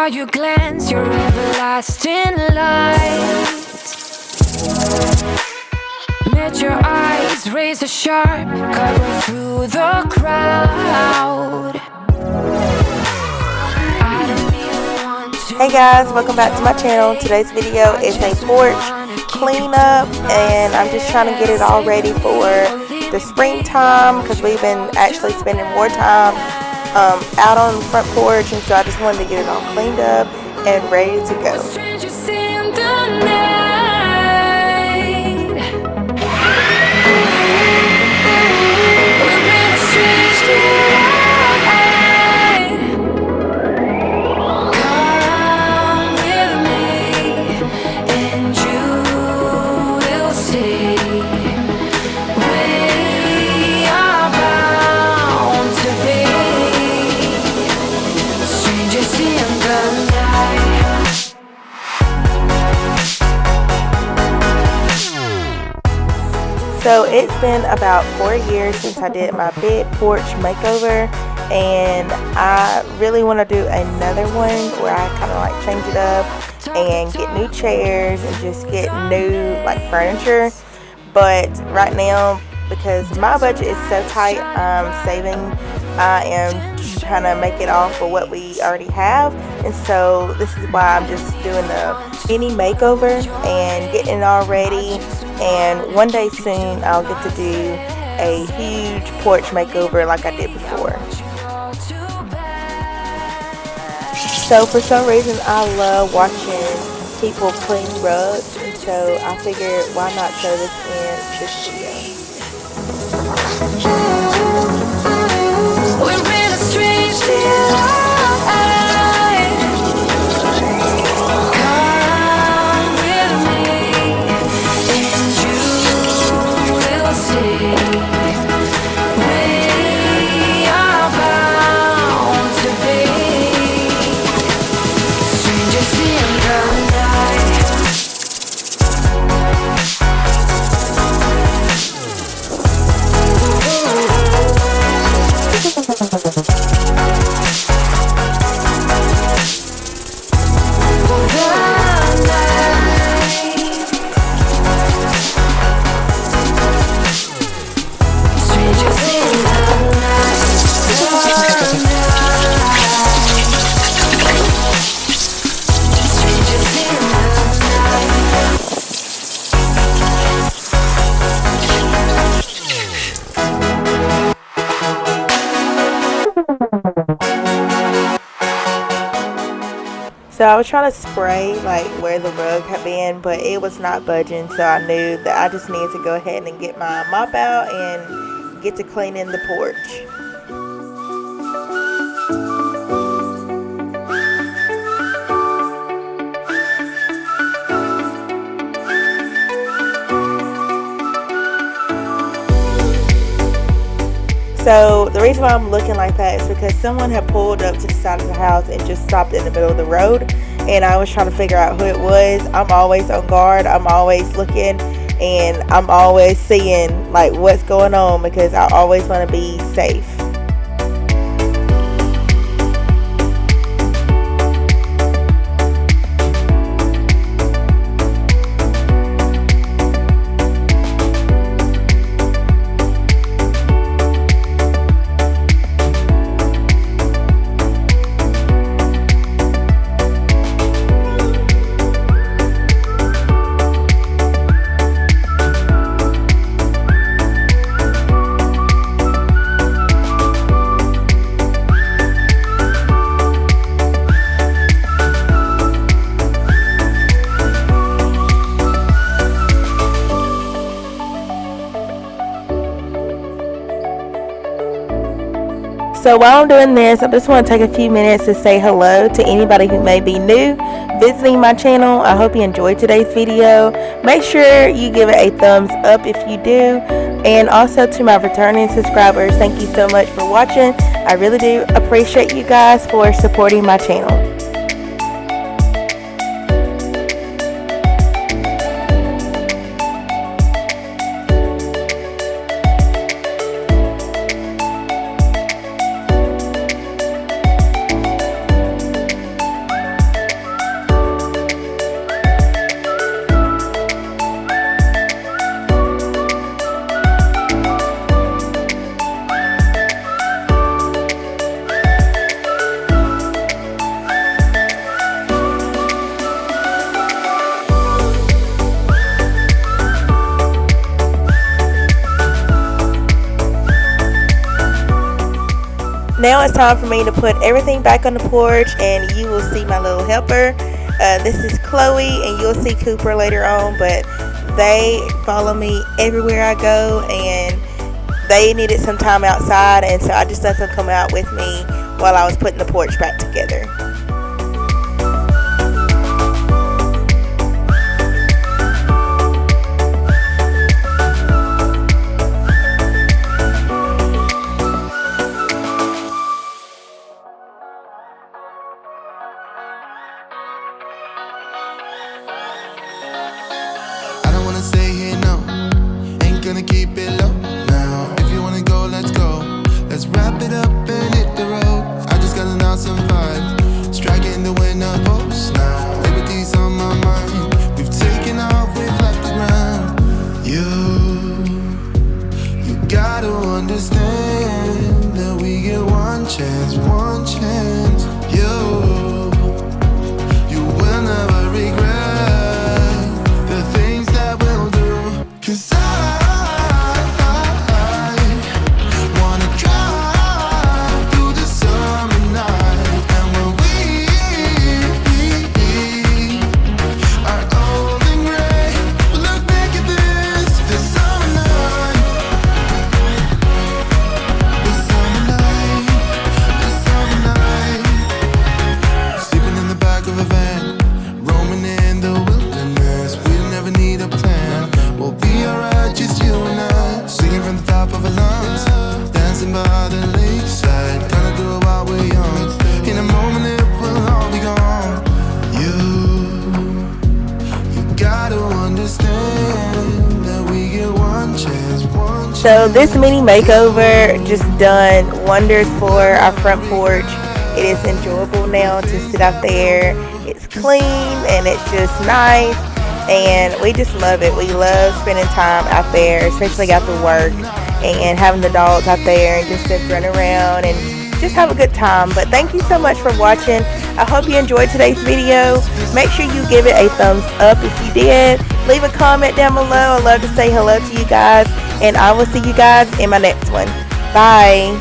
saw you glance, your everlasting light. Met your eyes, razor sharp, cut right through the crowd. I don't even want to. Hey guys, welcome back to my channel. Today's video is a porch cleanup, and I'm just trying to get it all ready for the springtime because we've been actually spending more time out on the front porch, and so I just wanted to get it all cleaned up and ready to go. Strangers in the night. We're in a strange delight. Come with me, and you will see we are bound to be strangers in the night. So it's been about 4 years since I did my big porch makeover, and I really want to do another one where I kind of like change it up and get new chairs and just get new like furniture. But right now, because my budget is so tight, I'm saving. I am trying to make it all for what we already have, and so this is why I'm just doing the mini makeover and getting it all ready. And one day soon I'll get to do a huge porch makeover like I did before. So for some reason I love watching people clean rugs, and so I figured why not show this in this video. We're in a strange delight. Come with me, and you will see we are bound to be strangers in the night. So I was trying to spray like where the rug had been, but it was not budging, so I knew that I just needed to go ahead and get my mop out and get to cleaning the porch. So the reason why I'm looking like that is because someone had pulled up to the side of the house and just stopped in the middle of the road, and I was trying to figure out who it was. I'm always on guard, I'm always looking, and I'm always seeing like what's going on because I always want to be safe. So while I'm doing this, I just want to take a few minutes to say hello to anybody who may be new visiting my channel. I hope you enjoyed today's video. Make sure you give it a thumbs up if you do. And also to my returning subscribers, thank you so much for watching. I really do appreciate you guys for supporting my channel. Now it's time for me to put everything back on the porch, and you will see my little helper. This is Chloe, and you'll see Cooper later on, but they follow me everywhere I go, and they needed some time outside, and so I just let them come out with me while I was putting the porch back together. Stay here, no, ain't gonna keep it low now. If you wanna go, let's go. Let's wrap it up and hit the road. I just got an awesome vibe, striking the winner post now. Liberty's on my mind. We've taken off, we've left the ground. You gotta understand that we get one chance, one chance. You will never regret. Cause I wanna drive through the summer night. And when we are old and gray, we'll look back at this summer night. This summer night, this summer night. Sleeping in the back of a van, roaming in the wilderness. We'll never need a plan. We'll be alright, just you and I. Singing from the top of our lungs, dancing by the lakeside. Gonna do it while we're young. In a moment it will all be gone. You gotta understand that we get one chance, one chance. So this mini makeover just done wonders for our front porch. It is enjoyable now to sit out there. It's clean and it's just nice. And we just love it. We love spending time out there, especially after work, and having the dogs out there and just to run around and just have a good time. But thank you so much for watching. I hope you enjoyed today's video. Make sure you give it a thumbs up if you did. Leave a comment down below. I'd love to say hello to you guys, and I will see you guys in my next one. Bye.